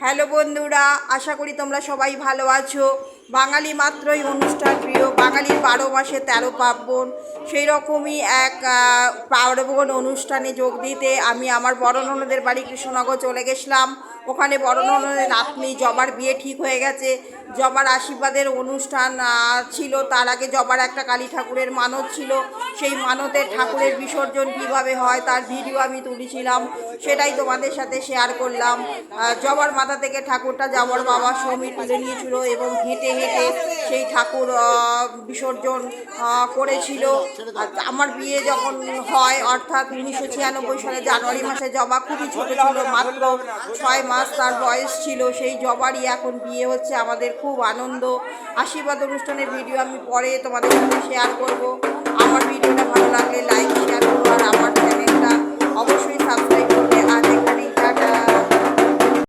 Hello বন্ধুরা, আশা করি তোমরা সবাই ভালো আছো। বাঙালি মাত্রই অনুষ্ঠান প্রিয়, বাঙালির 12 মাসে 13 পার্বণ। সেই রকমই এক পার্বণ অনুষ্ঠানে যোগ দিতে আমি আমার বড় ননদের বাড়ি কৃষ্ণনগর চলে গেছিলাম। ওখানে বড় ননদের নাতনি জবার বিয়ে ঠিক হয়ে গেছে। জবার আশীর্বাদের অনুষ্ঠান ছিল। তার আগে জবার একটা কালী ঠাকুরের মানত ছিল। সেই মানতের ঠাকুরের বিসর্জন কিভাবে হয় তার ভিডিও আমি তুলেছিলাম, সেটাই তোমাদের সাথে শেয়ার করলাম। জবার মাথা থেকে ঠাকুরটা জবার বাবা সমী তুলে নিয়েছিল এবং হেঁটে হেঁটে সেই ঠাকুর বিসর্জন করেছিল। আমার বিয়ে যখন হয় অর্থাৎ 1996 সালে জানুয়ারি মাসে, জবা খুবই ছোট ছিল, মাত্র 6 মাস তার বয়স ছিল। সেই জবারই এখন বিয়ে হচ্ছে। আমাদের খুব আনন্দ। আশীর্বাদ অনুষ্ঠানের ভিডিও আমি পরে তোমাদের সাথে শেয়ার করব। আমার ভিডিওটা ভালো লাগলে লাইক শেয়ার করো, আর আমার চ্যানেলটা অবশ্যই